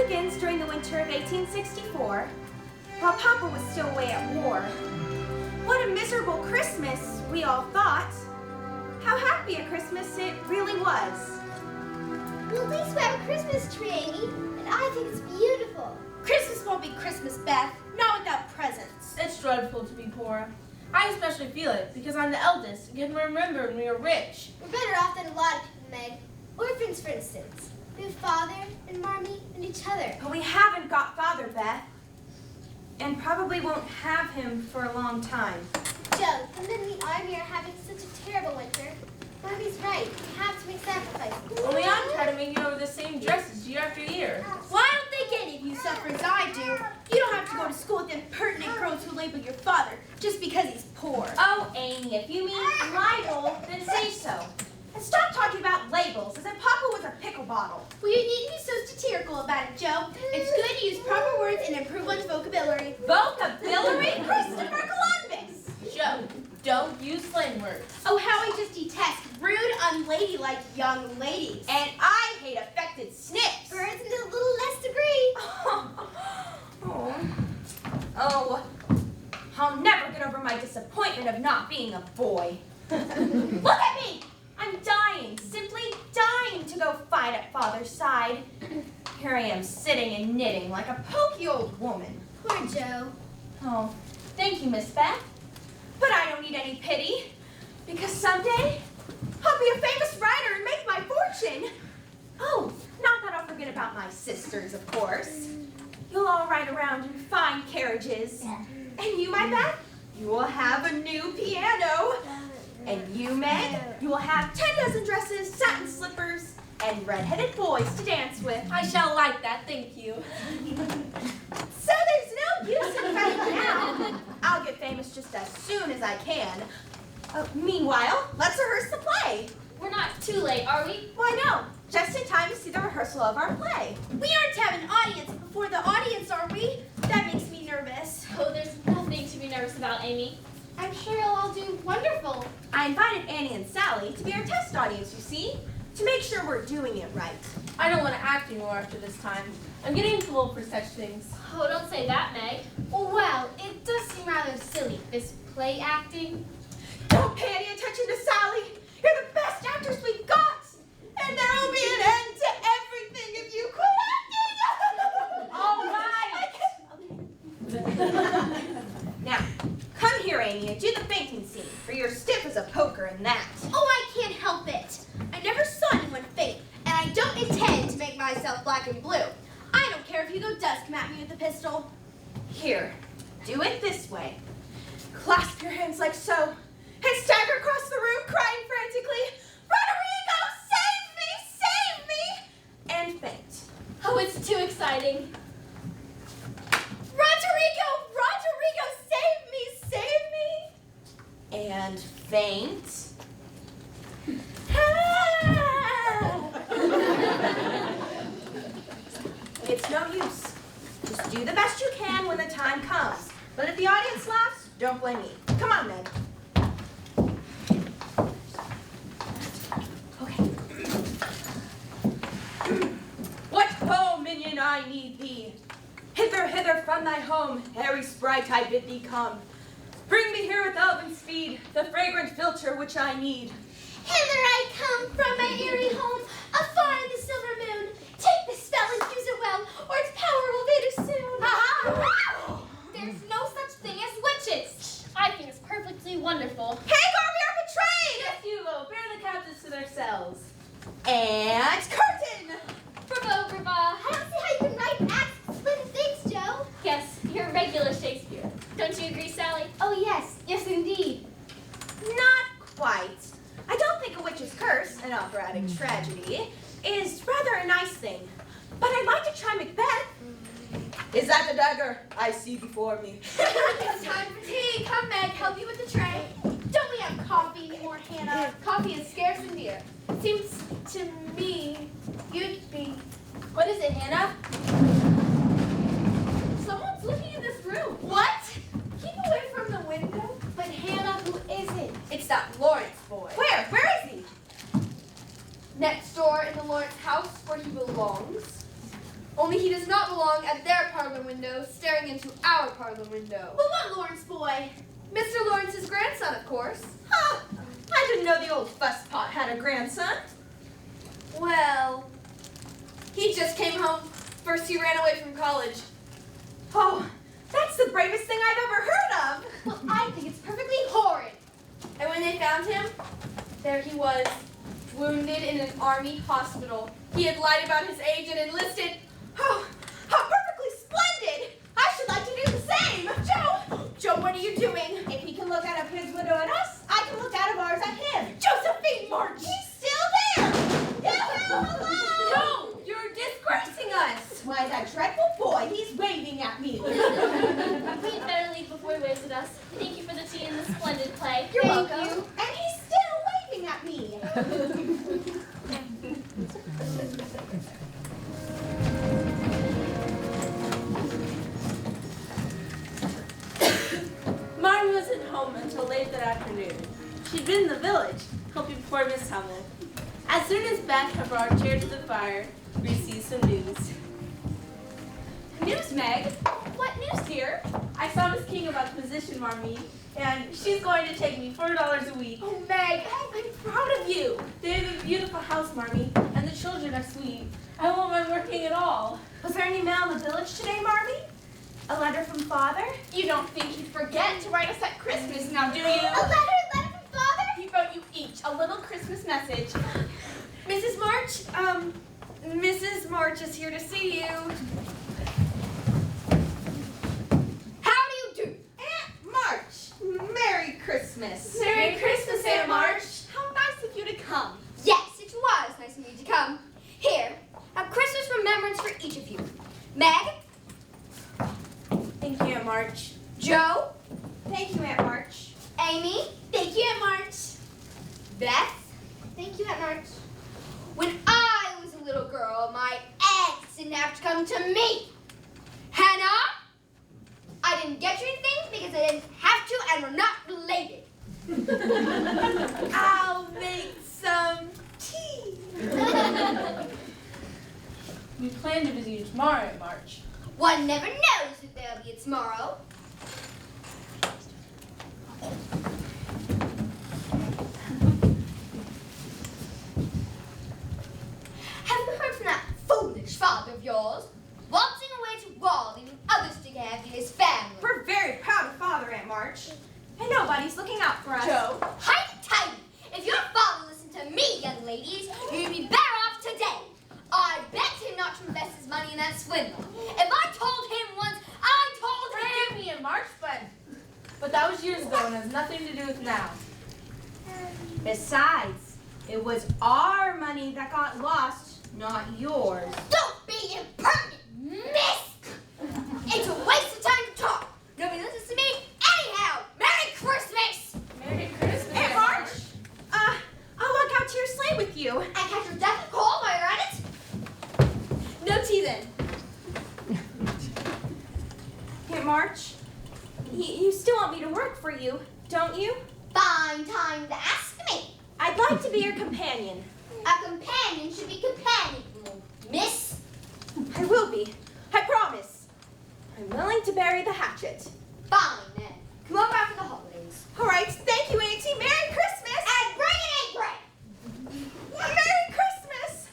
begins during the winter of 1864, while Papa was still away at war. What a miserable Christmas, we all thought. How happy a Christmas it really was. Well, at least we have a Christmas tree, Amy, and I think it's beautiful. Christmas won't be Christmas, Beth, not without presents. It's dreadful to be poor. I especially feel it because I'm the eldest and can remember when we were rich. We're better off than a lot of people, Meg. Orphans, for instance. We have Father and Marmee and each other. But we haven't got Father, Beth. And probably won't have him for a long time. Joe, the men in the army are having such a terrible winter. Marmee's right. We have to make sacrifices. Only I'm tired of making over the same dresses year after year. Well, I don't think any of you suffer as I do. You don't have to go to school with impertinent girls who label your father just because he's poor. Oh, Amy, if you mean libel, then say so. And stop talking about labels as if Papa was a pickle bottle. Well, you needn't be so satirical about it, Joe. It's good to use proper words and improve one's vocabulary. Vocabulary? Christopher Columbus! Joe, don't use slang words. Oh, how I just detest rude, unladylike young ladies. And I hate affected snips. Birds in a little less degree. Oh, I'll never get over my disappointment of not being a boy. Look at me! I'm dying, simply dying to go fight at Father's side. Here I am sitting and knitting like a poky old woman. Poor Joe. Oh, thank you, Miss Beth. But I don't need any pity, because someday I'll be a famous writer and make my fortune. Oh, not that I'll forget about my sisters, of course. You'll all ride around in fine carriages. And you, my Beth, you will have a new piano. And you, Meg, you will have 10 dozen dresses, satin slippers, and red-headed boys to dance with. I shall like that, thank you. So there's no use in fighting now. I'll get famous just as soon as I can. Meanwhile, let's rehearse the play. We're not too late, are we? Why no? Just in time to see the rehearsal of our play. We aren't to have an audience before the audience, are we? That makes me nervous. Oh, there's nothing to be nervous about, Amy. I'm sure you'll all do wonderful. I invited Annie and Sally to be our test audience, you see, to make sure we're doing it right. I don't want to act anymore after this time. I'm getting too old for such things. Oh, don't say that, Meg. Well, it does seem rather silly, this play acting. Don't pay any attention to Sally. You're the best actors we've got. And there will be an end to everything if you quit acting. All right. Now, come here, Amy, and do the fainting scene, for you're stiff as a poker in that. Oh, I can't help it. I never saw anyone faint, and I don't intend to make myself black and blue. I don't care if you go dust come at me with a pistol. Here, do it this way. Clasp your hands like so, and stagger across the room, crying frantically, Roderigo, save me, save me! And faint. Oh, it's too exciting. Roderigo, save me! And faint. It's no use. Just do the best you can when the time comes. But if the audience laughs, don't blame me. Come on, Meg. Okay. What ho, minion, I need thee. Hither, hither from thy home, airy sprite, I bid thee come. Bring me here with elven speed, the fragrant philtre which I need. Hither I come from my airy home, afar in the silver moon. Take this spell and use it well, or its power will fade soon. Ha-ha! There's no such thing as witches. I think it's perfectly wonderful. Hagar, we are betrayed! Yes, you will. Bear the captives to their cells. And curtain! Bravo, bravo. I don't see how you can write and act splendid things, Joe. Yes, you're regular Shakespeare. Don't you agree, Sally? Oh, yes, indeed. Not quite. I don't think A Witch's Curse, an operatic tragedy, is rather a nice thing. But I'd like to try Macbeth. Is that the dagger I see before me? It's time for tea. Come, Meg, help you with the tray. Don't we have coffee anymore, Hannah? Coffee is scarce and dear. Seems to me you'd be... What is it, Hannah? Someone's looking in this room. What? Keep away from the window. But Hannah, who is it? It's that Lawrence boy. Where is he? Next door in the Lawrence house where he belongs. Only he does does not belong at their parlor window, staring into our parlor window. Well, what Lawrence boy? Mr. Lawrence's grandson, of course. Huh. I didn't know the old fusspot had a grandson. Well, he just came home. First he ran away from college. Oh, that's the bravest thing I've ever heard of. Well, I think it's perfectly horrid. And when they found him, there he was, wounded in an army hospital. He had lied about his age and enlisted. Oh, how perfectly splendid. I should like to do the same. Joe, what are you doing? If he can look out of his window at us, I can look out of ours at him. Josephine March, he's still there. Hello. No, you're disgracing us. Why, that dreadful boy, he's waving at me. We'd better leave before he waves at us. Thank you for the tea and the splendid play. You're Thank welcome. you. And he's still waving at me. Martin wasn't home until late that afternoon. She'd been in the village, helping poor Miss Hummel. As soon as Beth had brought a chair to the fire, we received some news. News, Meg. What news, dear? I saw Miss King about the position, Marmee, and she's going to take me $4 a week. Oh, Meg, I'm proud of you. They have a beautiful house, Marmee, and the children are sweet. I won't mind working at all. Was there any mail in the village today, Marmee? A letter from Father? You don't think he'd forget to write us at Christmas, now do you? A letter from Father? He wrote you each a little Christmas message. Mrs. March, Mrs. March is here to see you. How do you do? Aunt March, Merry Christmas. Merry Christmas, Aunt March. How nice of you to come. Yes, it was nice of you to come. Here, a Christmas remembrance for each of you. Meg, Thank you, Aunt March. Joe, Thank you, Aunt March. Amy, Thank you, Aunt March. Beth, thank you, Aunt March. When I was a little girl, my aunts didn't have to come to me. Hannah, I didn't get you anything because I didn't have to and we're not related. I'll make some tea. We plan to visit you tomorrow, Aunt March. One never knows if there'll be a tomorrow. Have you heard from that foolish father of yours? Waltzing away to Wall, leaving others to care for his family. We're very proud of Father, Aunt March. And nobody's looking out for us. Joe. Tighty! If your father listened to me, young ladies, you'd be better off today. I begged him not to invest his money in that swindle. If I told him once, I told him. Forgive me, Aunt March, but that was years ago and has nothing to do with now. Besides, it was our money that got lost, not yours. Don't be impertinent, miss! It's a waste of time to talk. Nobody listens to me anyhow. Merry Christmas! Merry Christmas, Aunt March, I'll walk out to your sleigh with you. And catch your death of cold while you're at it. No tea then. Aunt March, you still want me to work for you, don't you? Fine time to ask me. I'd like to be your companion. A companion should be companionable, miss. I will be. I promise. I'm willing to bury the hatchet. Fine then. Come over after the holidays. All right, thank you, Auntie. Merry Christmas! And bring an apron! Merry Christmas!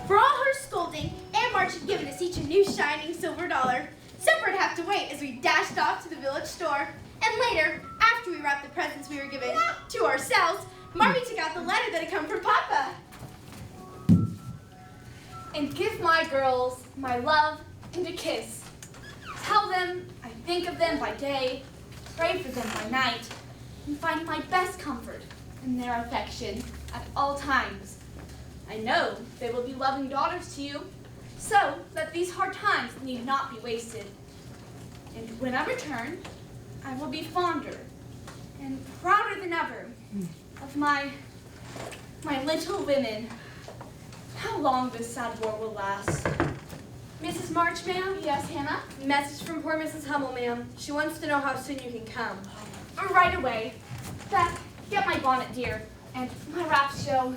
For all her scolding, Aunt March had given us each a new shining silver dollar. Supper would have to wait as we dashed off to the village store. And later, after we wrapped the presents we were given to ourselves, Marmee took out the letter that had come from Papa. And give my girls my love and a kiss. Tell them I think of them by day, pray for them by night, and find my best comfort in their affection at all times. I know they will be loving daughters to you, so that these hard times need not be wasted. And when I return, I will be fonder and prouder than ever of my little women. How long this sad war will last. Mrs. March, ma'am? Yes, Hannah? Message from poor Mrs. Hummel, ma'am. She wants to know how soon you can come. Right away. Beth, get my bonnet, dear, And my raft show.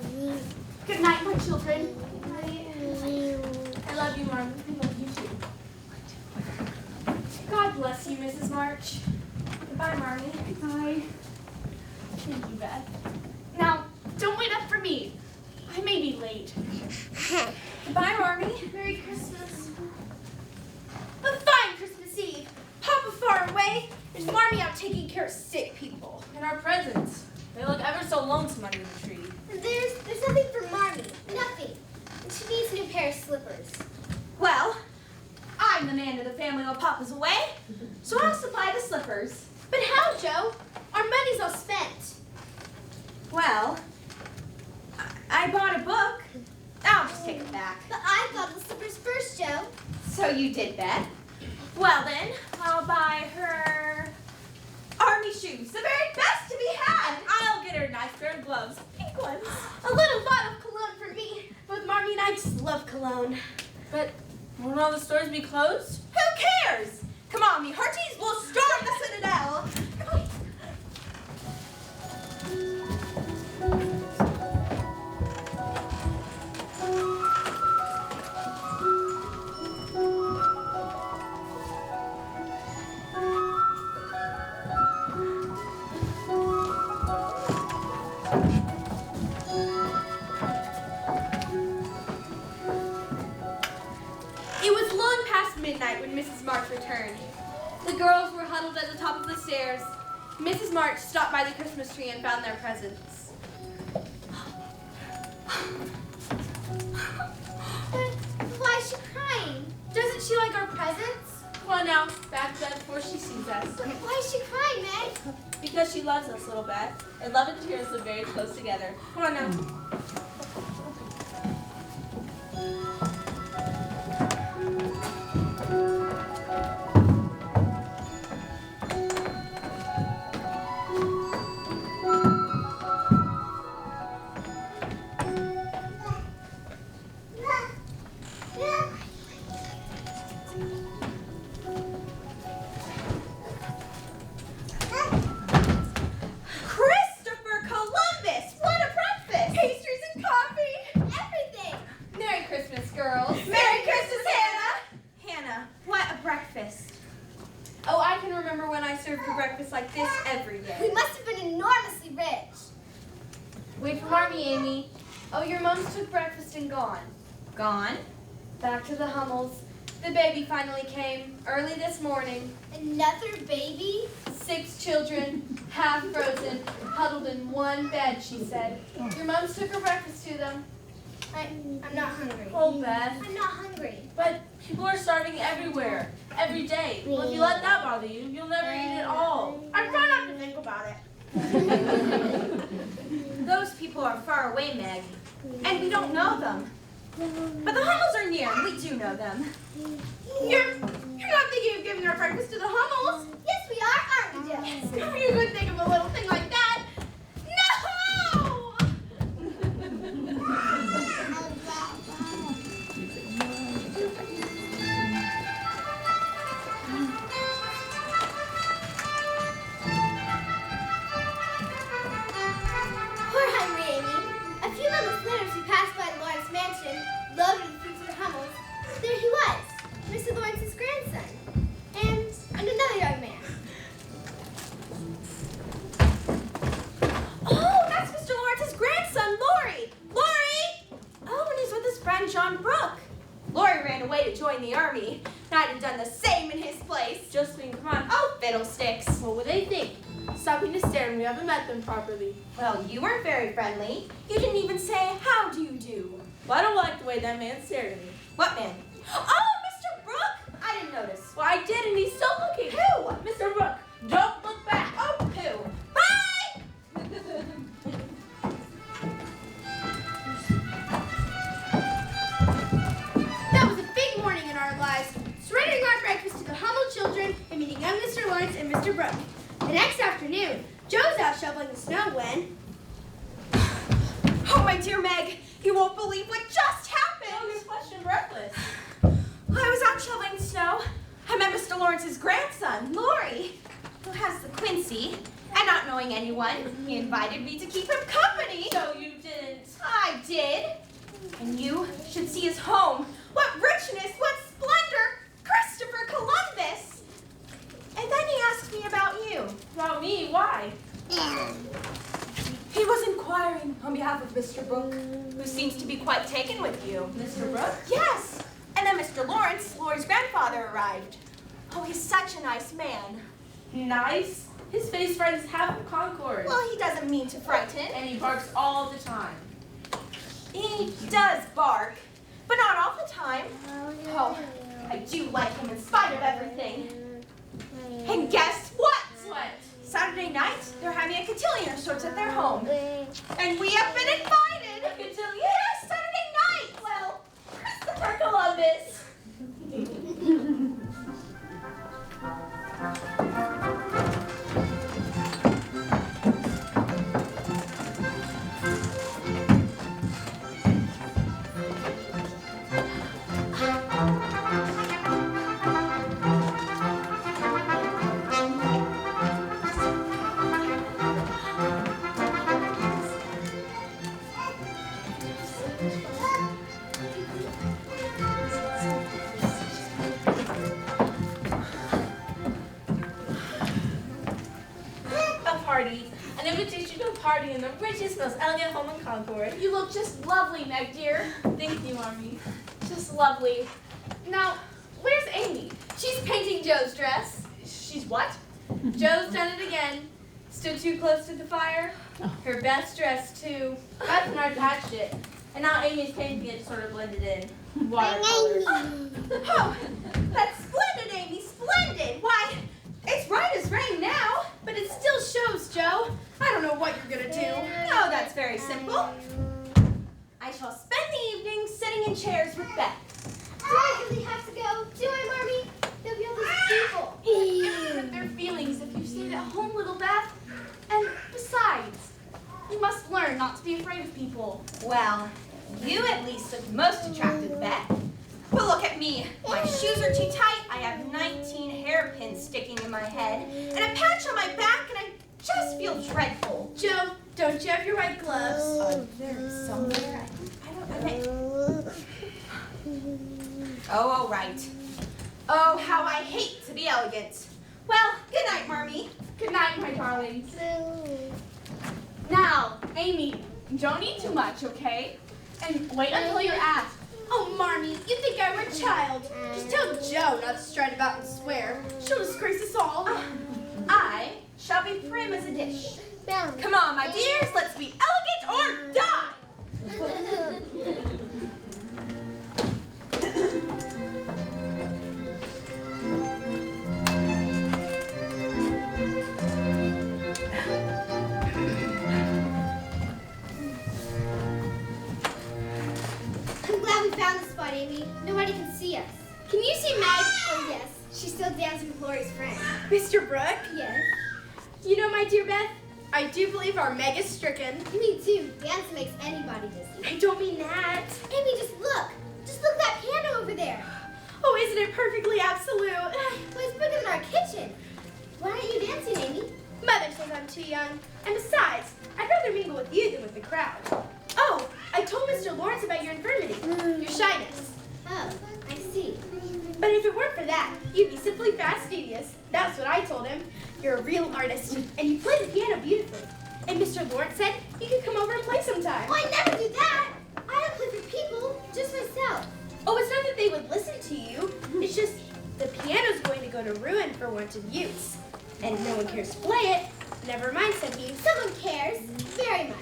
Good night, my children. I love you, Marmy. I love you too. God bless you, Mrs. March. Goodbye, Marmy. Goodbye. Thank you, Beth. Now, don't wait up for me. I may be late. Goodbye, Marmy. Merry Christmas. A fine Christmas Eve. Papa far away, and Marmy out taking care of sick people. And our presents. They look ever so lonesome under the tree. There's nothing for Marmy. Nothing. And she needs a new pair of slippers. Well, I'm the man of the family while Papa's away, so I'll supply the slippers. But how, Joe? Our money's all spent. Well, I bought a book. I'll just take it back. But I thought the slippers first, Joe. So you did that? Well then, I'll buy her army shoes, the very best to be had. And I'll get her a nice pair of gloves. Pink ones. A little bottle of cologne for me. Both Marmy and I just love cologne. But won't all the stores be closed? Who cares? Come on, me hearties, we'll storm the Citadel. Come on. It was long past midnight when Mrs. March returned. The girls were huddled at the top of the stairs. Mrs. March stopped by the Christmas tree and found their presents. Why is she crying? Doesn't she like our presents? Come on now, back to bed before she sees us. Why is she crying, Meg? Because she loves us, little Beth. And love and tears live very close together. Come on now. Christopher Columbus! What a breakfast! Pastries and coffee! Everything. Merry Christmas, girls. Merry Christmas, Hannah! Hannah, what a breakfast. Oh, I can remember when I served her breakfast like this every We day. must have been enormously rich. Wait for Marmy, Amy. Oh, your mums took breakfast and gone. Gone? Back to the Hummels. The baby finally came early this morning. Another baby? 6 children, half frozen, huddled in one bed, she said. Your mums took her breakfast to them. I'm not hungry. Oh, Beth. I'm not hungry. But people are starving everywhere, every day. Well, if you let that bother you, you'll never eat it all. I try not to think about it. Those people are far away, Meg, and we don't know them. But the Hummels are near, and we do know them. You're not thinking of giving our breakfast to the Hummels? Yes, we are, aren't we, Joe? How are you going to think of a little thing like that? No! Poor hungry Amy. A few moments later, as we passed by the Lawrence mansion, loaded with food for the Hummels, there he was, Mr. Lawrence's grandson, and another young man. Oh, that's Mr. Lawrence's grandson, Lori! Lori! Oh, and he's with his friend John Brooke. Lori ran away to join the army, and I'd have done the same in his place. Josephine, come on. Oh, fiddlesticks. What would they think? Stopping to stare when we haven't met them properly. Well, you weren't very friendly. You didn't even say, how do you do? Well, I don't like the way that man stared at me. What man? Oh, Mr. Brooke! I didn't notice. Well, I did, and he's still looking. Who? Mr. Brooke, don't look back. Oh, who? Bye! That was a big morning in our lives, surrendering our breakfast to the Hummel children and meeting young Mr. Lawrence and Mr. Brooke. The next afternoon, Joe's out shoveling the snow when... Oh, my dear Meg, you won't believe what just Oh, happened. you're question breathless. I was out shoveling snow. I met Mr. Lawrence's grandson, Lori, who has the quinsy, And not knowing anyone, he invited me to keep him company. So you didn't. I did. And you should see his home. What richness, what splendor! Christopher Columbus! And then he asked me about you. About me? Why? He was inquiring on behalf of Mr. Brooke, who seems to be quite taken with you. Mr. Brooke? Yes. And then Mr. Lawrence, Lori's grandfather, arrived. Oh, he's such a nice man. Nice. His face frightens half of Concord. Well, he doesn't mean to frighten. And he barks all the time. He does bark, but not all the time. Oh, I do like him in spite of everything. And guess what? What? Saturday night, they're having a cotillion of sorts at their home. And we have been invited. A cotillion? Yes, Saturday night. Well, Christopher Columbus. An invitation to a party in the richest, most elegant home in Concord. You look just lovely, Meg dear. Thank you, Mommy. Just lovely. Now, where's Amy? She's painting Joe's dress. She's what? Joe's done it again. Stood too close to the fire. Her best dress, too. Beth and I patched it. And now Amy's painting it sort of blended in. Watercolor. Oh, that's splendid, Amy, splendid. Why, it's right as rain now. But it still shows, Joe. I don't know what you're gonna do. Oh, that's very simple. I shall spend the evening sitting in chairs with Beth. Do I really have to go? Do I, Marmy? There'll be all these people. It will hurt their feelings if you stayed at home, little Beth. And besides, you must learn not to be afraid of people. Well, you at least look most attractive, Beth. But look at me. My shoes are too tight. I have 19 hairpins sticking in my head, and a patch on my back, and I just feel dreadful. Joe, don't you have your white gloves? There somewhere. I don't. Oh, all right. Oh, how I hate to be elegant. Well, good night, Marmy. Good night, my darlings. Now, Amy, don't eat too much, okay? And wait until you're asked. Oh, Marmy, you think I'm a child. Just tell Joe not to strut about and swear. She'll disgrace us all. I shall be prim as a dish. Come on, my dears, let's be elegant or die! I'm glad we found this spot, Amy. Nobody can see us. Can you see Meg? Oh, yes. She's still dancing with Lori's friend. Mr. Brooke, Yes. you know, my dear Beth, I do believe our Meg is stricken. Me too. Dance makes anybody dizzy. I don't mean that. Amy, just look. Just look at that piano over there. Oh, isn't it perfectly absolute? Well, it's bigger than our kitchen. Why aren't you dancing, Amy? Mother says I'm too young. And besides, I'd rather mingle with you than with the crowd. Oh, I told Mr. Lawrence about your infirmity, your shyness. Oh, I see. But if it weren't for that, you'd be simply fastidious. That's what I told him. You're a real artist, and you play the piano beautifully. And Mr. Lawrence said you could come over and play sometime. Oh, I never do that. I don't play for people, just myself. Oh, it's not that they would listen to you. It's just the piano's going to go to ruin for want of use. And no one cares to play it. Never mind, said he. Someone cares. Very much.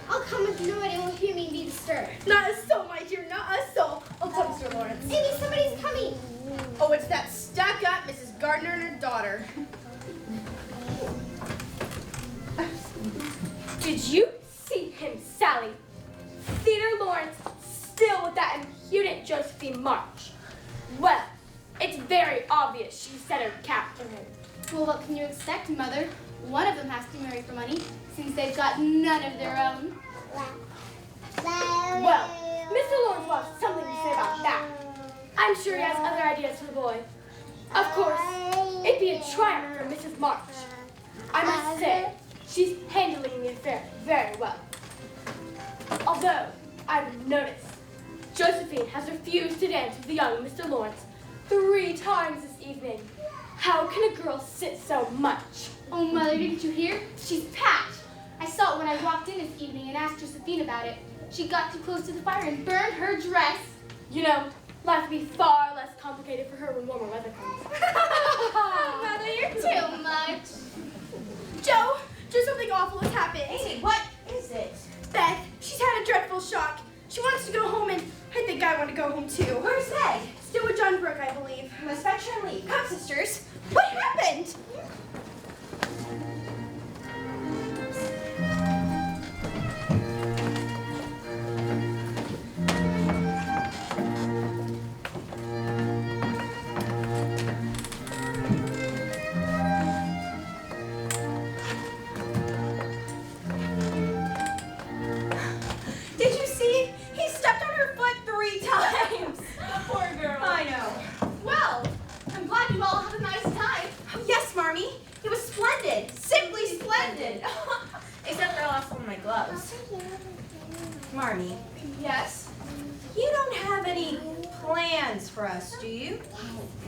I'll come if nobody will hear me and be disturbed. Not a soul, my dear, not a soul. I'll tell Mr. Lawrence. Amy, somebody's coming. Oh, it's that stuck-up Mrs. Gardner and her daughter. Did you see him, Sally? Theodore Lawrence still with that impudent Josephine March. Well, it's very obvious she set her cap for him. Well, what can you expect, Mother? One of them has to marry for money, since they've got none of their own. Well, Mr. Lawrence will have something to say about that. I'm sure he has other ideas for the boy. Of course, it'd be a triumph for Mrs. March. I must say, she's handling the affair very well. Although, I've noticed, Josephine has refused to dance with the young Mr. Lawrence 3 times this evening. How can a girl sit so much? Oh, Mother, didn't you hear? She's packed. I saw it when I walked in this evening and asked Josephine about it. She got too close to the fire and burned her dress. You know, life will be far less complicated for her when warmer weather comes. Mother, you're too much. Joe, just something awful has happened. Amy, what is it? Beth, she's had a dreadful shock. She wants to go home, and I think I want to go home too. Where's Meg? Still with John Brooke, I believe. Let's fetch her and leave. Come, sisters. What happened? Did you see? He stepped on her foot 3 times. Poor girl. I know. Well, I'm glad you all had a nice time. Oh, yes, Marmee. It was splendid. Simply splendid. Except for I lost one of my gloves. Marmee, Yes. you don't have any plans for us, do you?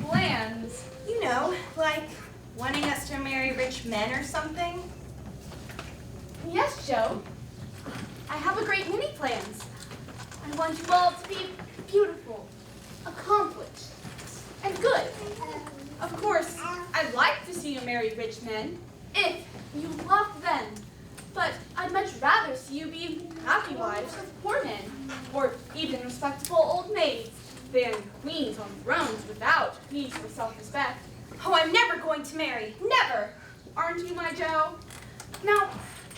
Plans. You know, like wanting us to marry rich men or something? Yes, Joe. I have a great many plans. I want you all to be beautiful, accomplished, and good. Of course, I'd like to see you marry rich men, if you love them. But I'd much rather see you be happy wives of poor men, or even respectable old maids, than queens on thrones without peace or self-respect. Oh, I'm never going to marry. Never. Aren't you, my Joe? Now,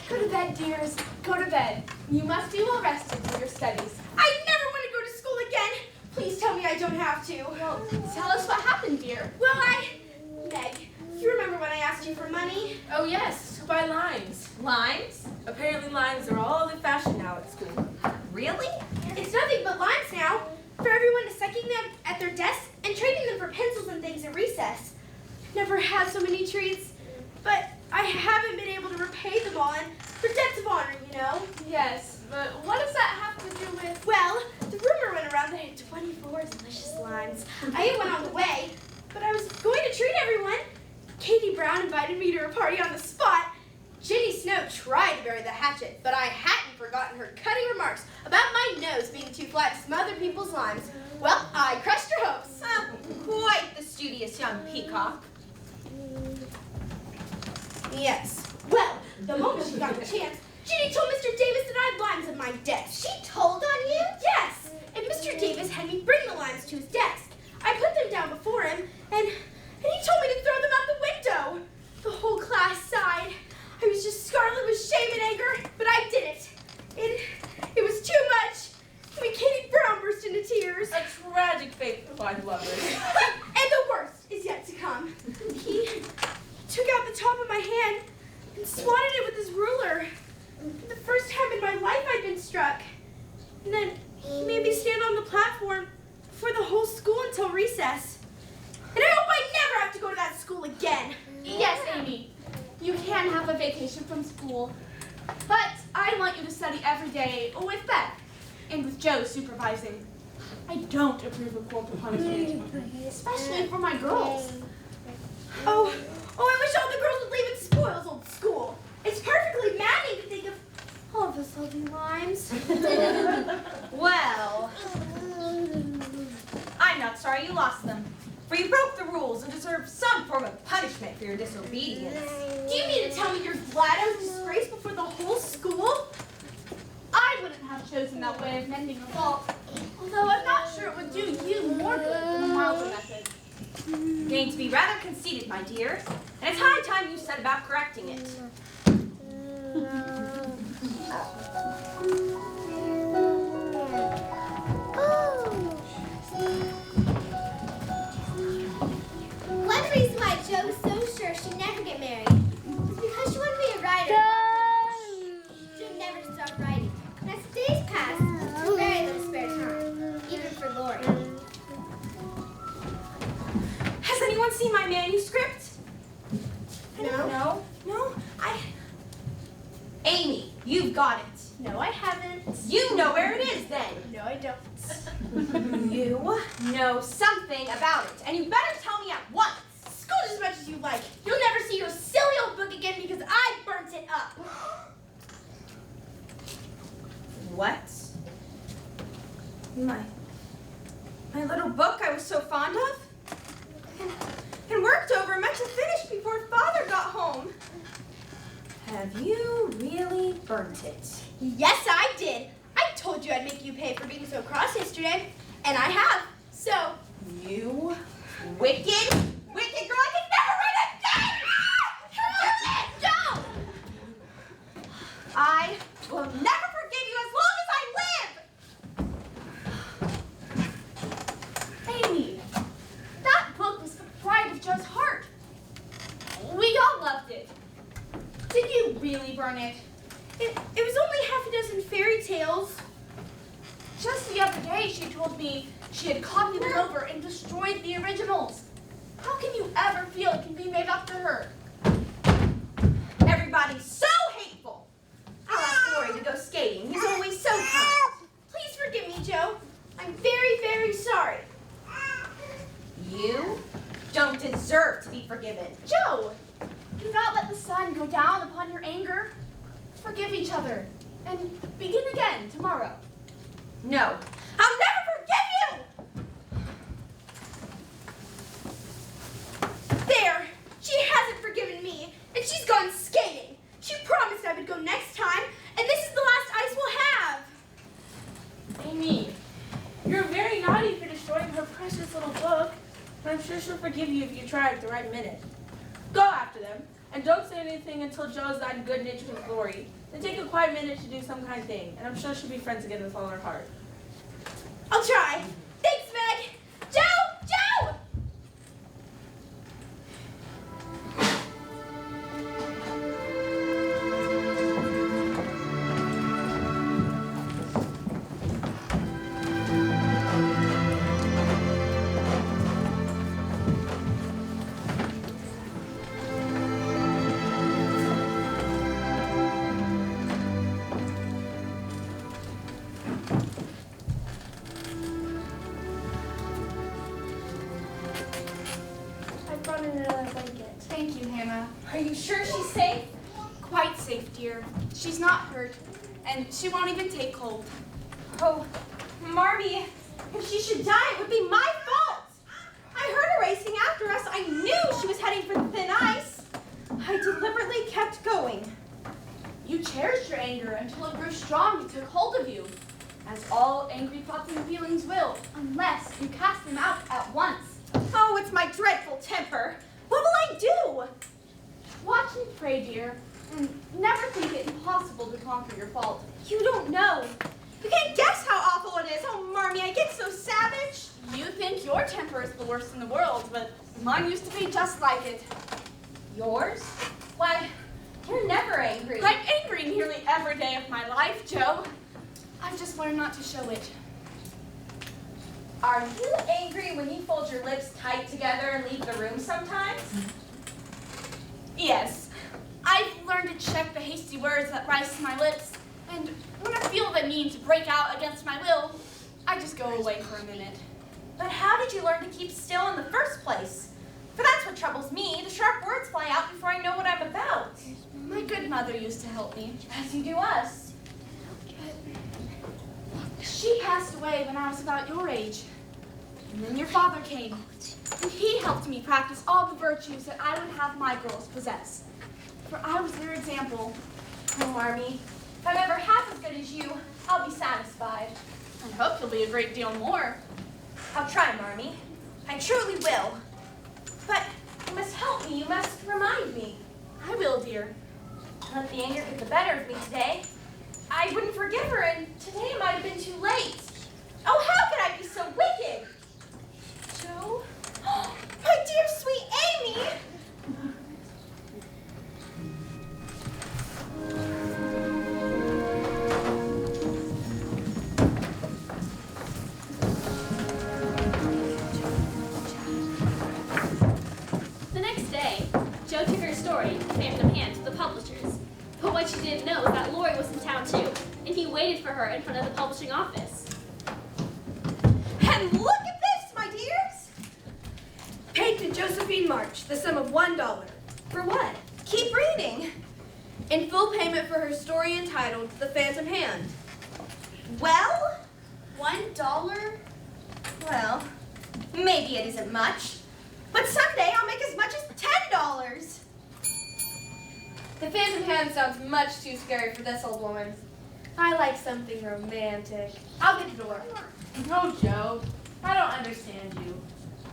go to bed, dears. Go to bed. You must be well rested for your studies. I never want to go to school again. Please tell me I don't have to. Well, tell us what happened, dear. Well, Meg, you remember when I asked you for money? Oh yes, to buy limes. Limes? Apparently limes are all the fashion now at school. Really? It's nothing but limes now. For everyone is sucking them at their desks and trading them for pencils and things at recess. Never had so many treats, but I haven't been able to repay them all, and for debts of honor, you know. Yes, but what does that have to do with... Well, the rumor went around that I had 24 delicious limes. I ate one on the way, but I was going to treat everyone. Katie Brown invited me to her party on the spot. Ginny Snow tried to bury the hatchet, but I hadn't forgotten her cutting remarks about my nose being too flat to smother people's limes. Well, I crushed her hopes. Quite the studious young peacock. Yes. Well, the moment she got the chance, Ginny told Mr. Davis that I had limes at my desk. She told on you? Yes, and Mr. Davis had me bring the limes to his desk. I put them down before him, and he told me to throw them out the window. The whole class sighed. I was just scarlet with shame and anger, but I did it. It was too much. I mean, Katie Brown burst into tears. A tragic fate for fine lovers. And the worst is yet to come. He took out the top of my hand and swatted it with his ruler. The first time in my life I'd been struck. And then he made me stand on the platform for the whole school until recess. And I hope I never have to go to that school again. Yes, Amy. You can have a vacation from school, but I want you to study every day with Beth and with Joe supervising. I don't approve of corporal punishment, especially for my girls. Oh, I wish all the girls would leave and spoil this old school. It's perfectly maddening to think of all of those lovely limes. Well, I'm not sorry you lost them, for you broke the rules and deserve some form of punishment for your disobedience. Do you mean to tell me you're glad I was disgraced before the whole school? I wouldn't have chosen that way of mending a fault, although I'm not sure it would do you more good than the milder method. You're getting to be rather conceited, my dear, and it's high time you set about correcting it. One reason why Joe was so sure she'd never get married is because she wanted to be a writer. Joe never stopped writing. And as the days passed, she had very little spare time, even for Lori. Has anyone seen my manuscript? No. No? You know something about it, and you better tell me at once. Scold as much as you like. You'll never see your silly old book again because I burnt it up. What? My little book I was so fond of? And worked over, meant to finish before Father got home. Have you really burnt it? Yes, I did. I told you I'd make you pay for being so cross yesterday, and I have. So, You wicked girl, I can never write again! don't! I will never forgive you as long as I live! Amy, that book was the pride of Joe's heart. We all loved it. Did you really burn it? It was only half a dozen fairy tales. Just the other day, she told me she had copied them over and destroyed the originals. How can you ever feel it can be made up to her? Everybody's so hateful! I'll ask Glory to go skating. He's always so kind. Please forgive me, Joe. I'm very, very sorry. You don't deserve to be forgiven. Joe, do not let the sun go down upon your anger. Forgive each other and begin again tomorrow. No, I'll never forgive you! There! She hasn't forgiven me, and she's gone skating. She promised I would go next time, and this is the last ice we'll have. Amy, you're very naughty for destroying her precious little book, but I'm sure she'll forgive you if you try at the right minute. Go after them, and don't say anything until Joe's gotten good natured with Glory. Then take a quiet minute to do some kind thing, and I'm sure she'll be friends again with all her heart. I'll try. Thanks, Meg. Joe! Joe! Thank you, Hannah. Are you sure she's safe? Quite safe, dear. She's not hurt, and she won't even take cold. Oh, Marmee, if she should die, it would be my fault. I heard her racing after us. I knew she was heading for the thin ice. I deliberately kept going. You cherished your anger until it grew strong and took hold of you, as all angry thoughts and feelings will, unless you cast them out at once. Oh, it's my dreadful temper. What will I do? Watch and pray, dear, and never think it impossible to conquer your fault. You don't know. You can't guess how awful it is. Oh, Marmee, I get so savage. You think your temper is the worst in the world, but mine used to be just like it. Yours? Why, you're never angry. I'm angry nearly every day of my life, Joe. I've just learned not to show it. Are you angry when you fold your lips tight together and leave the room sometimes? Yes. I've learned to check the hasty words that rise to my lips, and when I feel the need to break out against my will, I just go away for a minute. But how did you learn to keep still in the first place? For that's what troubles me. The sharp words fly out before I know what I'm about. My good mother used to help me. As you do us. She passed away when I was about your age. And then your father came, and he helped me practice all the virtues that I would have my girls possess. For I was their example. Oh, Marmee, if I'm ever half as good as you, I'll be satisfied. I hope you'll be a great deal more. I'll try, Marmee. I truly will. But you must help me. You must remind me. I will, dear. Let the anger get the better of me today. I wouldn't forgive her, and today it might have been too late. Oh, how could I be so wicked? Joe? My dear, sweet Amy! The next day, Joe took her story hand in hand to the publishers. But what she didn't know was that Lori was in town too, and he waited for her in front of the publishing office. And look at March the sum of $1. For what? Keep reading. In full payment for her story entitled The Phantom Hand. Well, $1? well, maybe it isn't much, but someday I'll make as much as $10. The Phantom Hand sounds much too scary for this old woman. I like something romantic. I'll get the door. Oh, Joe, I don't understand you.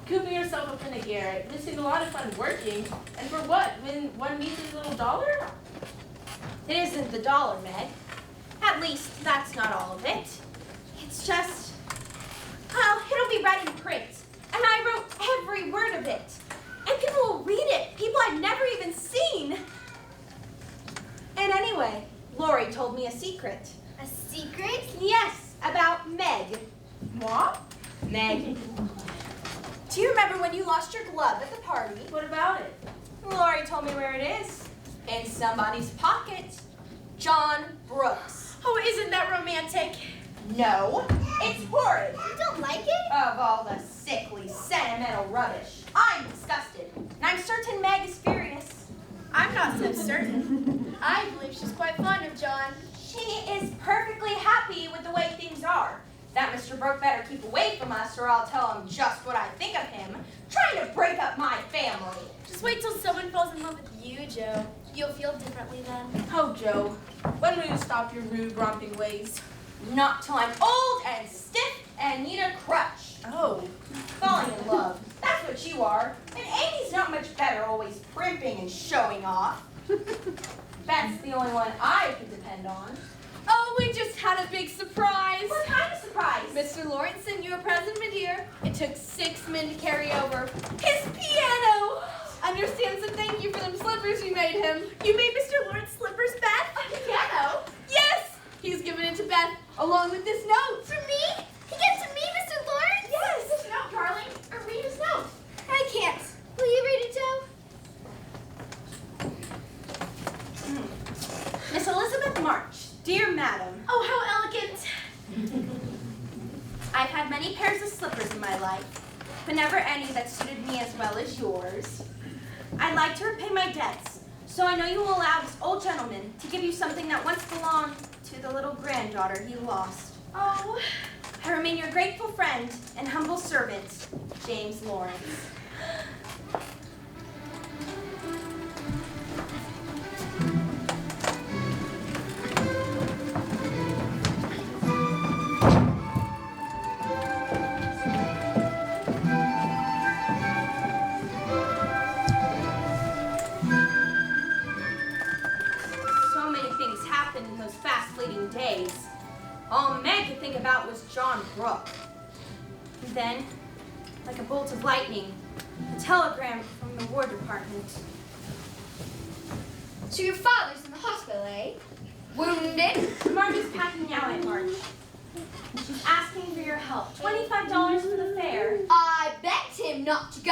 Cooping yourself up in a garret, missing a lot of fun working, and for what? When one needs his little dollar? It isn't the dollar, Meg. At least, that's not all of it. It's just, well, it'll be read in print. And I wrote every word of it. And people will read it. People I've never even seen. And anyway, Lori told me a secret. A secret? Yes, about Meg. What? Meg. Do you remember when you lost your glove at the party? What about it? Lori told me where it is. In somebody's pocket. John Brooks. Oh, isn't that romantic? No, it's horrid. You don't like it? Of all the sickly, sentimental rubbish. I'm disgusted. And I'm certain Meg is furious. I'm not so certain. I believe she's quite fond of John. She is perfectly happy with the way things are. That Mr. Brooke better keep away from us or I'll tell him just what I think of him. Trying to break up my family. Just wait till someone falls in love with you, Joe. You'll feel differently then. Oh, Joe, when will you stop your rude, romping ways? Not till I'm old and stiff and need a crutch. Oh. Falling in love. That's what you are. And Amy's not much better, always primping and showing off. That's the only one I can depend on. Oh, we just had a big surprise. What kind of surprise? Mr. Lawrence sent you a present, my dear. It took 6 men to carry over. His piano! Understands and thank you for them slippers you made him. You made Mr. Lawrence slippers, Beth? A piano? Yes! He's given it to Beth, along with this note. For me? He gave it to me, Mr. Lawrence? Yes! This note, darling. Or read his note. I can't. Will you read it, Joe? Miss Elizabeth March, dear madam. Oh, how elegant. I've had many pairs of slippers in my life, but never any that suited me as well as yours. I'd like to repay my debts, so I know you will allow this old gentleman to give you something that once belonged to the little granddaughter he lost. Oh, I remain your grateful friend and humble servant, James Lawrence. So many things happened in those fast-fleeting days. All Meg could think about was John Brooke. And then, like a bolt of lightning, a telegram from the War Department. So your father's in the hospital, eh? Wounded? Margaret's packing now at March. And she's asking for your help. $25 for the fare. I begged him not to go,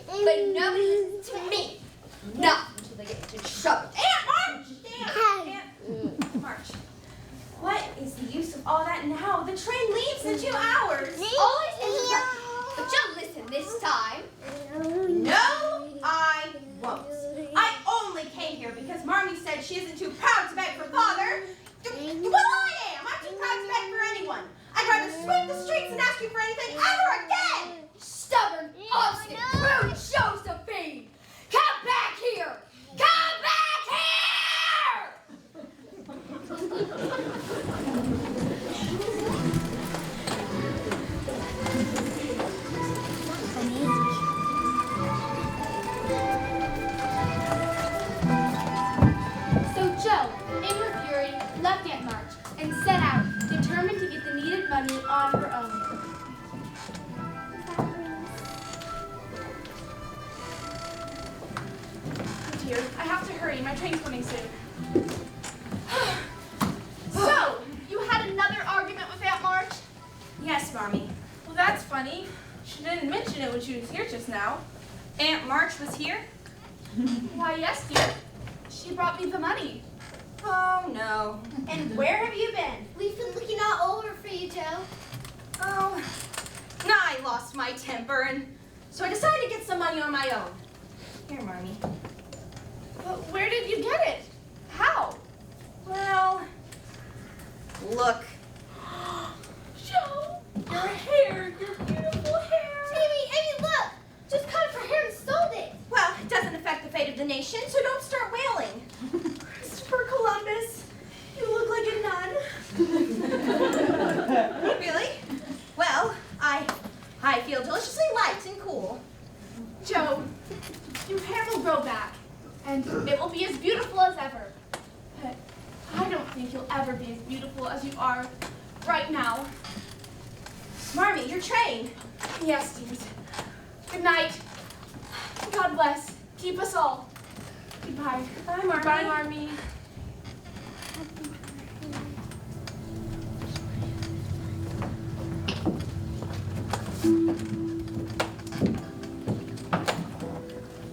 but nobody listens to me. Not until they get into trouble. Aunt March! Aunt March. What is the use of all that now? The train leaves in 2 hours. Always interrupt me, but you'll listen this time. No, I won't. I only came here because Marmee said she isn't too proud to beg for father. Well, I am. I'm too proud to beg for anyone. I'd rather sweep the streets than ask you for anything ever again. Stubborn, obstinate, rude Josephine! Come back here! Come back here! so Joe, in her fury, left Aunt March and set out, determined to get the needed money on her own. Oh, dear, I have to hurry. My train's coming soon. So, you had another argument with Aunt March? Yes, Marmee. Well, that's funny. She didn't mention it when she was here just now. Aunt March was here? Why, yes, dear. She brought me the money. Oh, no. And where have you been? We've been looking all over for you, Joe. Oh, now I lost my temper, and so I decided to get some money on my own. Here, Marmy. But where did you get it? How? Well, look. Joe, your hair, your beautiful hair. Amy, look! Just cut it for hair and sold it. Well, it doesn't affect the fate of the nation, so don't start wailing. Christopher Columbus, you look like a nun. Really? Well, I feel deliciously light and cool. Joe, your hair will grow back, and it will be as beautiful as ever. But I don't think you'll ever be as beautiful as you are right now. Marmy, your train. Yes, dears. Good night. God bless. Keep us all. Goodbye. Bye, Marmy. Bye, Marmy.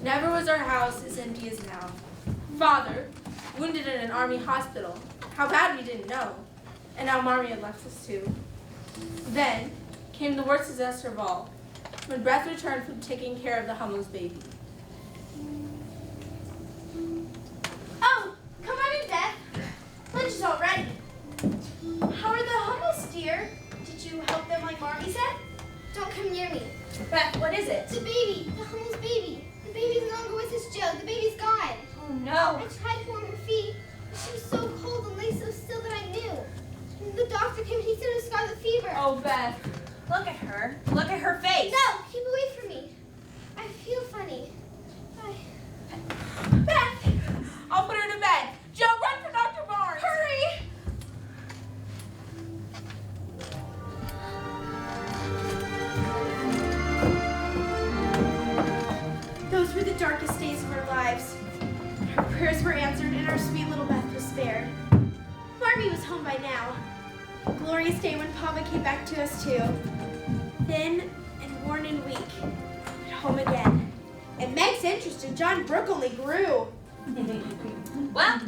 Never was our house as empty as now. Father, wounded in an army hospital. How bad we didn't know. And now Marmy had left us too. Then came the worst disaster of all, when Beth returned from taking care of the Hummel's baby. Oh, come on in, Beth. Lunch is all ready. How are the Hummels, dear? Did you help them like Marmy said? Don't come near me. Beth, what is it? The baby, the Hummel's baby. The baby's no longer with us, Joe. The baby's gone. Oh, no. I tried to warm her feet, but she was so cold and lay so still that I knew. And the doctor came and he said it was scarlet fever. Oh, Beth. Look at her. Look at her face. No, keep away from me. I feel funny. Beth! I'll put her to bed. Joe, run for Dr. Barnes. Hurry! Those were the darkest days of our lives. Our prayers were answered and our sweet little Beth was spared. Marmy was home by now. A glorious day when Papa came back to us too. Thin and worn and weak, but home again. And Meg's interest in John Brooke only grew. Well,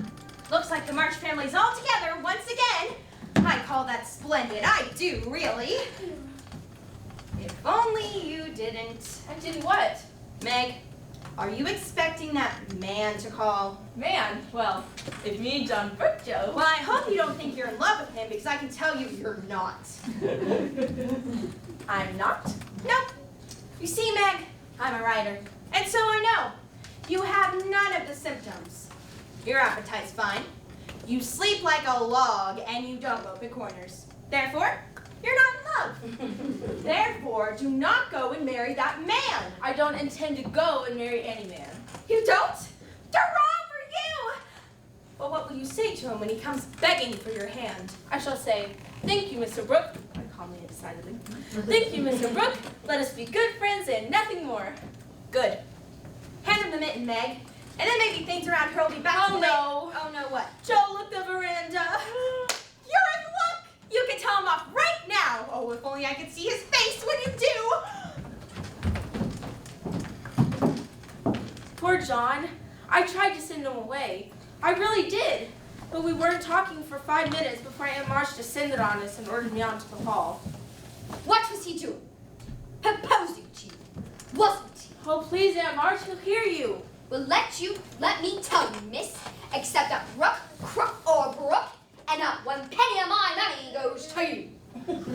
looks like the March family's all together once again. I call that splendid. I do, really. If only you didn't. I didn't what? Meg, are you expecting that man to call? Man, well, if you need John Brooke, Joe. Well, I hope you don't think you're in love with him, because I can tell you you're not. I'm not? Nope. You see, Meg, I'm a writer. And so I know. You have none of the symptoms. Your appetite's fine. You sleep like a log, and you don't open corners. Therefore, you're not in love. Therefore, do not go and marry that man. I don't intend to go and marry any man. You don't? Hurrah for you! Well, what will you say to him when he comes begging for your hand? I shall say, thank you, Mr. Brooke. I calmly and decidedly. Thank you, Mr. Brooke. Let us be good friends and nothing more. Good. Hand him the mitten, Meg. And then maybe things around here will be back to Oh, the way- no. Oh, no, what? Joe, look the veranda. You're in luck! You can tell him off right now! Oh, if only I could see his face when you do! Poor John. I tried to send him away. I really did. But we weren't talking for 5 minutes before Aunt March descended on us and ordered me out to the hall. What was he doing? Proposing to you, wasn't he? Oh, please, Aunt March, he'll hear you. Well, let me tell you, miss, except that Crook, or Brooke, and not one penny of my money goes to you.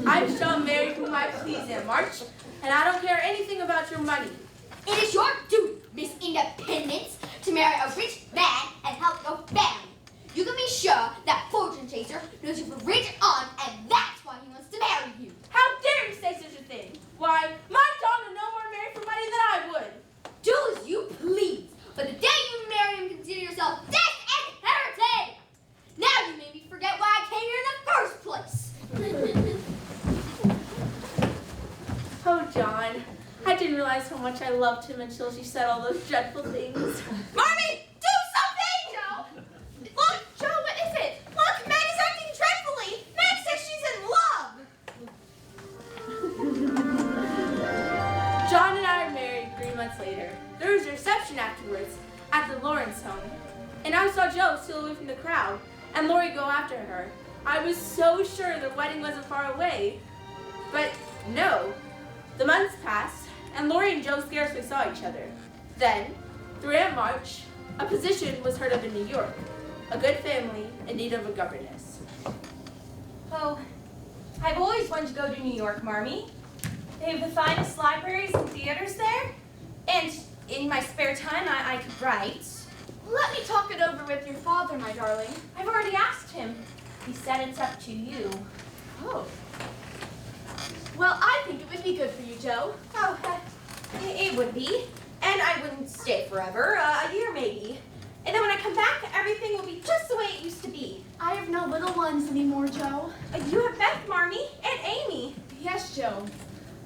I shall marry whom I please, Aunt March, and I don't care anything about your money. It is your duty, Miss Independence, to marry a rich man and help your family. You can be sure that fortune chaser knows you're a rich aunt, and that's why he wants to marry you. How dare you say such a thing? Why, my John would no more marry for money than I would. Do as you please, but the day you marry him, consider yourself disinherited. Now you made me forget why I came here in the first place. Oh, John, I didn't realize how much I loved him until she said all those dreadful things. Marmy, do something! Joe! Look, Joe, what is it? Look, Meg is acting dreadfully. Meg says she's in love. John and I are married 3 months later. There was a reception afterwards at the Lawrence home. And I saw Joe steal away from the crowd and Lori go after her. I was so sure the wedding wasn't far away. But no. The months passed and Lori and Joe scarcely saw each other. Then Through Aunt March, a position was heard of in New York. A good family in need of a governess. Oh, I've always wanted to go to New York, Marmee. They have the finest libraries and theaters there. And in my spare time, I could write. Let me talk it over with your father, my darling. I've already asked him. He said it's up to you. Oh. Well, I think it would be good for you, Jo. Oh, it would be. And I wouldn't stay forever, a year maybe. And then when I come back, everything will be just the way it used to be. I have no little ones anymore, Jo. You have Beth, Marmee, and Amy. Yes, Jo.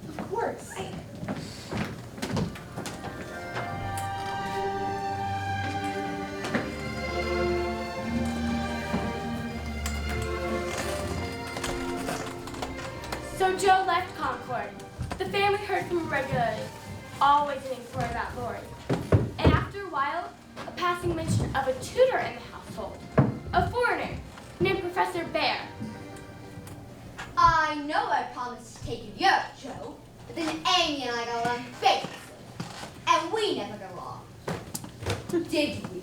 Of course. So Jo left Concord. The family heard from her regularly, always an inquiry about Lori. And after a while, a passing mention of a tutor in the household, a foreigner named Professor Bear. I know I promised to take you out, Jo, but then Amy and I got along famously, and we never got along. Did we?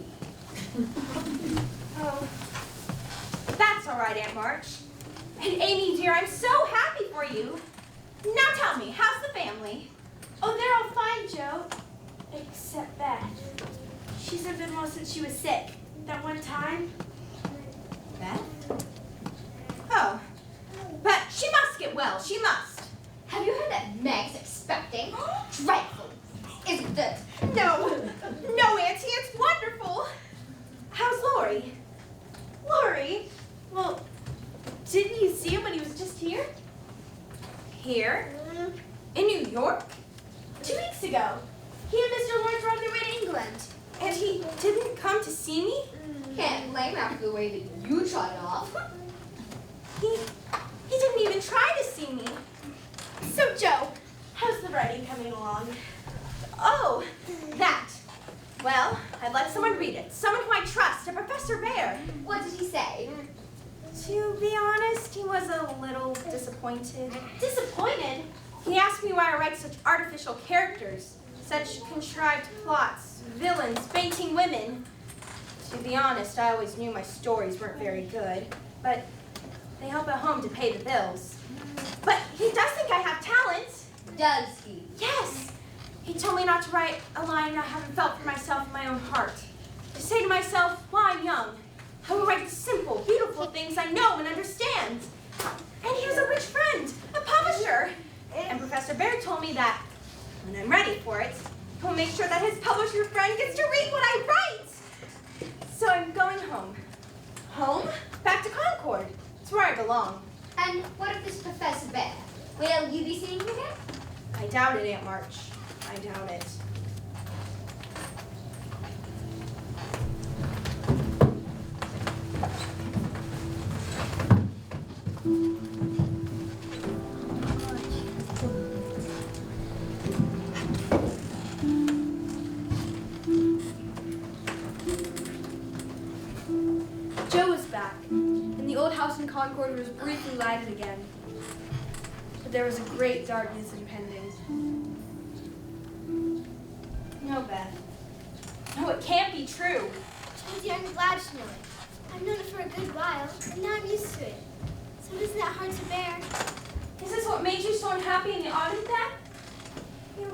Oh, that's all right, Aunt March. And Amy, dear, I'm so happy for you. Now tell me, how's the family? Oh, they're all fine, Jo. Except Beth. She's been well since she was sick. That one time. Beth? Oh, but she must get well. She must. Have you heard that Meg's expecting? Dreadful, isn't it? No, Auntie, it's wonderful. How's Lori? Lori? Well, didn't you see him when he was just here? Here? In New York? 2 weeks ago. He and Mr. Lawrence were on their way to England. And he didn't come to see me? Can't blame her after the way that you tried it off. He didn't even try to see me. So, Jo, how's the writing coming along? Oh, that. Well, I'd let someone read it. Someone who I trust, a Professor Bear. What did he say? To be honest, he was a little disappointed. Disappointed? He asked me why I write such artificial characters, such contrived plots, villains, fainting women. To be honest, I always knew my stories weren't very good, but they help at home to pay the bills. But he does think I have talent. Does he? Yes. He told me not to write a line I haven't felt for myself in my own heart. To say to myself, while I'm young, I will write the simple, beautiful things I know and understand. And he has a rich friend, a publisher. And Professor Bear told me that when I'm ready for it, he'll make sure that his publisher friend gets to read what I write. So I'm going home. Home? Back to Concord. It's where I belong. And what if this Professor Bear? Will you be seeing him again? I doubt it, Aunt March. I doubt it. Jo was back, and the old house in Concord was briefly lighted again. But there was a great darkness impending. No, Beth. No, it can't be true. Jo, dear, I'm glad you know it. I've known it for a good while, and now I'm used to it. So it isn't that hard to bear. Is this what made you so unhappy in the autumn, then?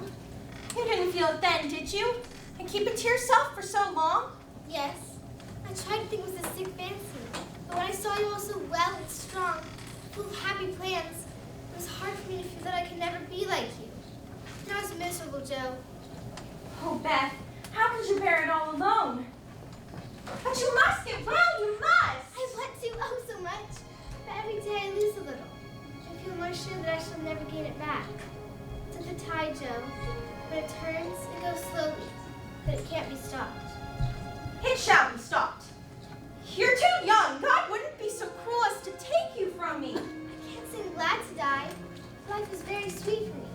You didn't feel it then, did you? And keep it to yourself for so long? Yes. I tried to think it was a sick fancy, but when I saw you all so well and strong, full of happy plans, it was hard for me to feel that I could never be like you. Now it's miserable, Jo. Oh, Beth, how could you bear it all alone? But you must get well, you must! I want to, oh so much, but every day I lose a little. I feel more sure that I shall never gain it back. It's like the tide, Jo. When it turns, it goes slowly, but it can't be stopped. It shall be stopped. You're too young. God wouldn't be so cruel as to take you from me. I can't say I'm glad to die. Life was very sweet for me.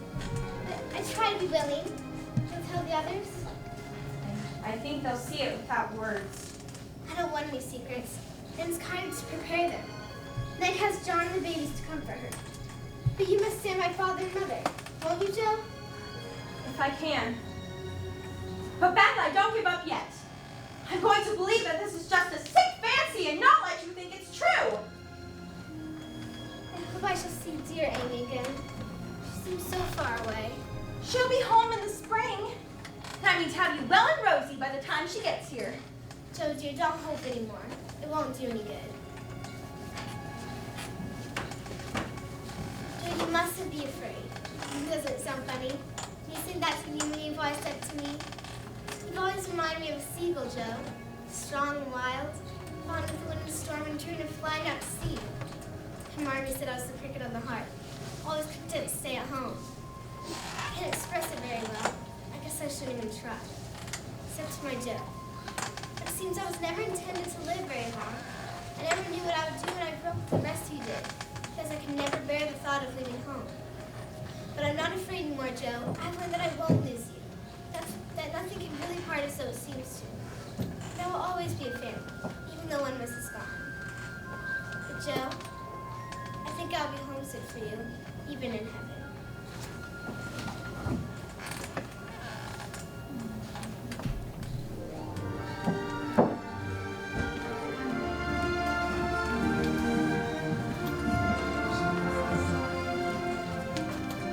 But I try to be willing. You'll tell the others? I think they'll see it without words. I don't want any secrets. And it's kind to prepare them. Meg has John and the babies to comfort her. But you must stand by father and mother. Won't you, Jo? If I can. But Bethel, don't give up yet. I'm going to believe that this is just a sick fancy and not let you think it's true. I hope I shall see dear Amy again. She seems so far away. She'll be home in the spring. That means have you well and rosy by the time she gets here. Joe, dear, don't hope anymore. It won't do any good. Joe, you mustn't be afraid. It doesn't sound funny. You said that to me when you've always said to me. You've always reminded me of a seagull, Joe. Strong and wild, fond of the wind and storm and dreaming of flying out to sea. And Marmy said I was the cricket on the heart, always content to stay at home. I can't express it very well. I guess I shouldn't even try. Except to my Joe. It seems I was never intended to live very long. I never knew what I would do when I grew up with the rest you did, because I could never bear the thought of leaving home. But I'm not afraid anymore, Joe. I've learned that I won't lose you. That nothing can really part us so it seems to. There will always be a family, even though one of us is gone. But Joe, I think I'll be homesick for you, even in heaven.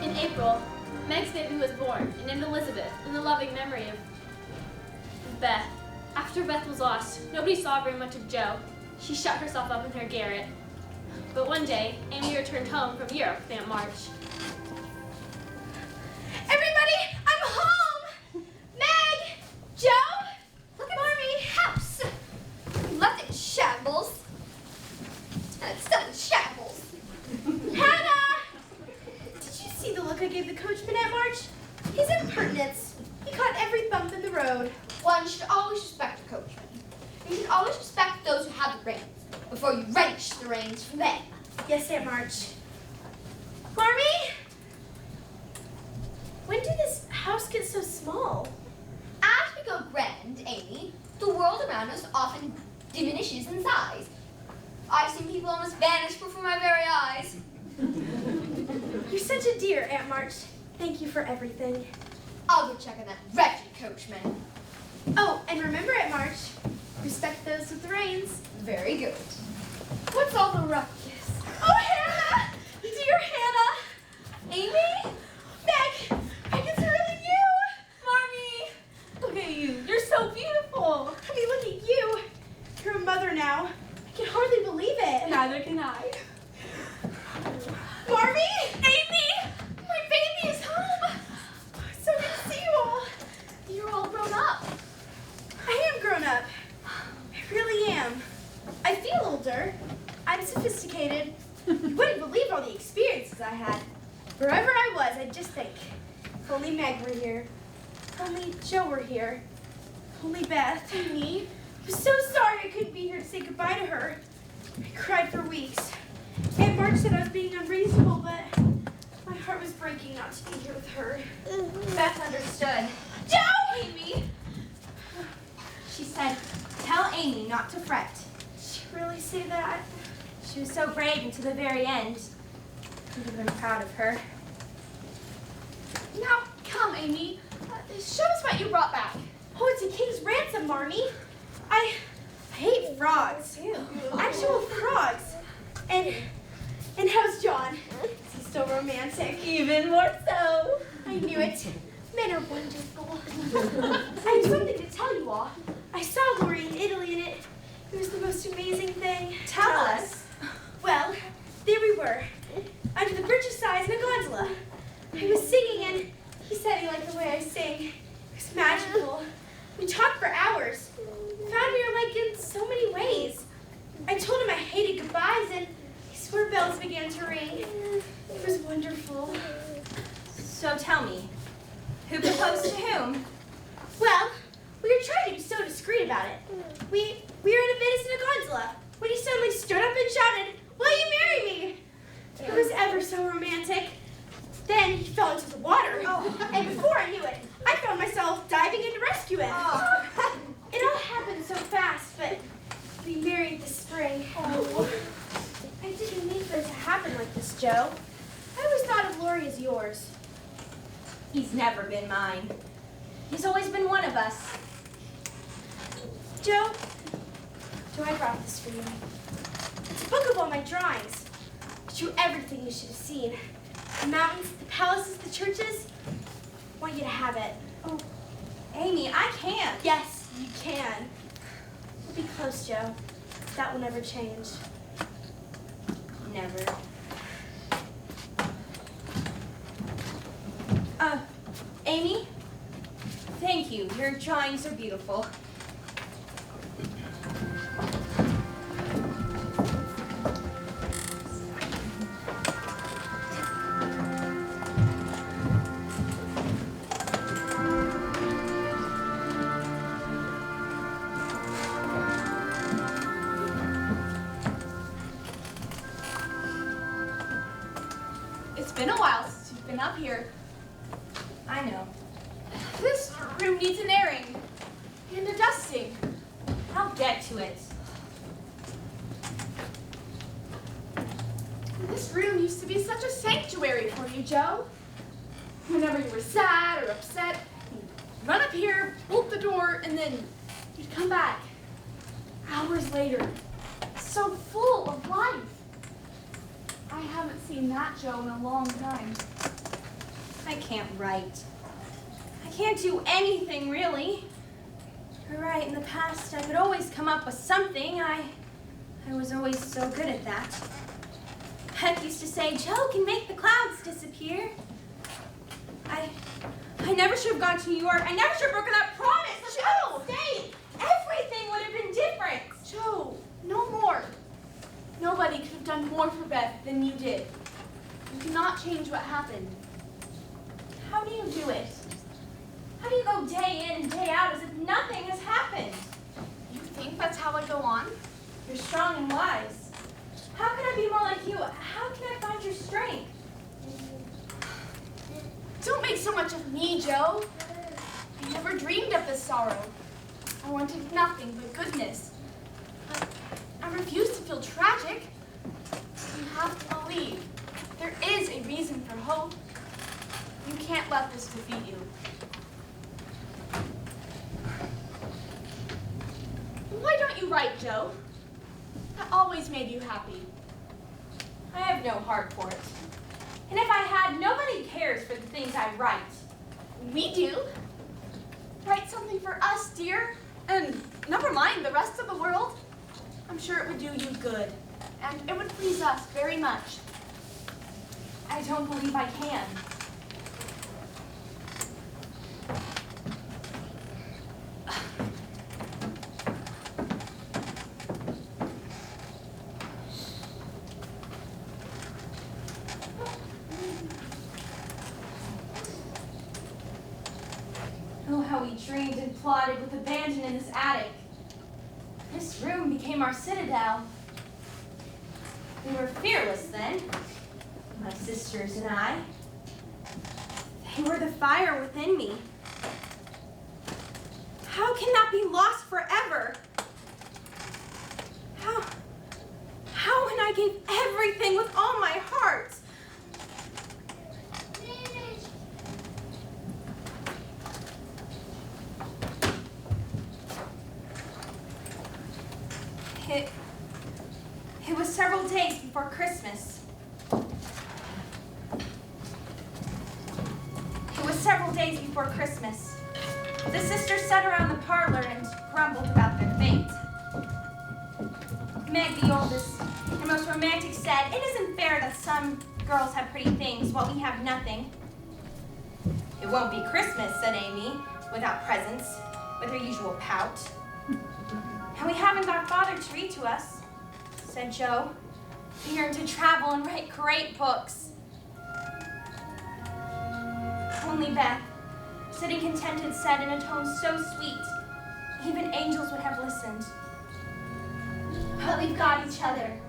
In April, Meg's baby was born and named Elizabeth in the loving memory of Beth. After Beth was lost, nobody saw very much of Joe. She shut herself up in her garret. But one day, Amy returned home from Europe with Aunt March. Everybody, I'm home! Meg! Joe! Look at Marmy! House! You left it in shambles. And it's still in shambles. Hannah! Did you see the look I gave the coachman at March? His impertinence. He caught every bump in the road. One should always respect a coachman. You should always respect those who have the reins before you wrench the reins from them. Yes, Aunt March. Marmy? When did this house get so small? As we go grand, Amy, the world around us often diminishes in size. I've seen people almost vanish before my very eyes. You're such a dear, Aunt March. Thank you for everything. I'll go check on that wretched coachman. Oh, and remember, Aunt March, respect those with the reins. Very good. What's all the ruckus? Oh, Hannah! Dear Hannah! Amy? Meg! Meg, it's really you! Marmy! Look at you. You're so beautiful. I mean, look at you. You're a mother now. I can hardly believe it. Neither can I. Marmy! Amy! My baby is home! So good to see you all. You're all grown up. I am grown up. I really am. I feel older. I'm sophisticated. You wouldn't believe all the experiences I had. Wherever I was, I'd just think, if only Meg were here. If only Joe were here. If only Beth and me. I was so sorry I couldn't be here to say goodbye to her. I cried for weeks. Aunt March said I was being unreasonable, but my heart was breaking not to be here with her. Beth understood. Joe! Amy! She said, tell Amy not to fret. Did she really say that? She was so brave and to the very end. You'd have been proud of her. Now, come, Amy. Show us what you brought back. Oh, it's a king's ransom, Marmy. I hate frogs. Actual frogs. And how's John? Is he still romantic? Even more so. I knew it. Men are wonderful. I have something to tell you all. I saw Lori in Italy and it was the most amazing thing. Tell us. Well, there we were, under the bridge of sighs in a gondola. I was singing and he said he liked the way I sing. It was magical. We talked for hours. Found we were like in so many ways. I told him I hated goodbyes and his sword bells began to ring. It was wonderful. So tell me, who proposed to whom? Well, we were trying to be so discreet about it. We were in Venice in a gondola when he suddenly stood up and shouted, "Will you marry me?" It was ever so romantic. Then he fell into the water, and before I knew it, I found myself diving in to rescue him. It all happened so fast, but we married this spring. I didn't mean for it to happen like this, Joe. I always thought of Lori as yours. He's never been mine. He's always been one of us. Joe, I brought this for you. It's a book of all my drawings. I drew everything you should have seen. The mountains, the palaces, the churches. I want you to have it. Oh, Amy, I can't. Yes, you can. We'll be close, Joe. That will never change. Never. Amy? Thank you. Your drawings are beautiful. It's been a while since you've been up here. I know. This room needs an airing and a dusting. I'll get to it. This room used to be such a sanctuary for you, Joe. Whenever you were sad or upset, you'd run up here, bolt the door, and then you'd come back hours later, so full of life. I haven't seen that Joe in a long time. I can't write. I can't do anything, really. You're right, in the past, I could always come up with something. I was always so good at that. Beth used to say, Joe can make the clouds disappear. I never should have gone to New York. I never should have broken that promise. Joe! Stay. Everything would have been different. Joe, no more. Nobody could have done more for Beth than you did. You cannot change what happened. How do you do it? How do you go day in and day out as if nothing has happened? You think that's how I go on? You're strong and wise. How can I be more like you? How can I find your strength? Don't make so much of me, Joe. I never dreamed of this sorrow. I wanted nothing but goodness. I refuse to feel tragic. You have to believe there is a reason for hope. You can't let this defeat you. Why don't you write, Joe? That always made you happy. I have no heart for it. And if I had, nobody cares for the things I write. We do. Write something for us, dear. And never mind the rest of the world. I'm sure it would do you good. And it would please us very much. I don't believe I can. Oh, how we dreamed and plotted with abandon in this attic. This room became our citadel. We were fearless then, my sisters and I. They were the fire within me. How can that be lost forever? How when I gave everything with all my heart? It was several days before Christmas. The sisters sat around the parlor and grumbled about their fate. Meg, the oldest and most romantic, said, "It isn't fair that some girls have pretty things while we have nothing." "It won't be Christmas," said Amy, "without presents," with her usual pout. "And we haven't got Father to read to us," said Joe. "We yearn to travel and write great books." Only Beth, sitting contented, said in a tone so sweet, even angels would have listened, "But we've got each other."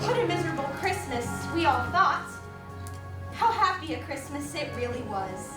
What a miserable Christmas, we all thought. How happy a Christmas it really was.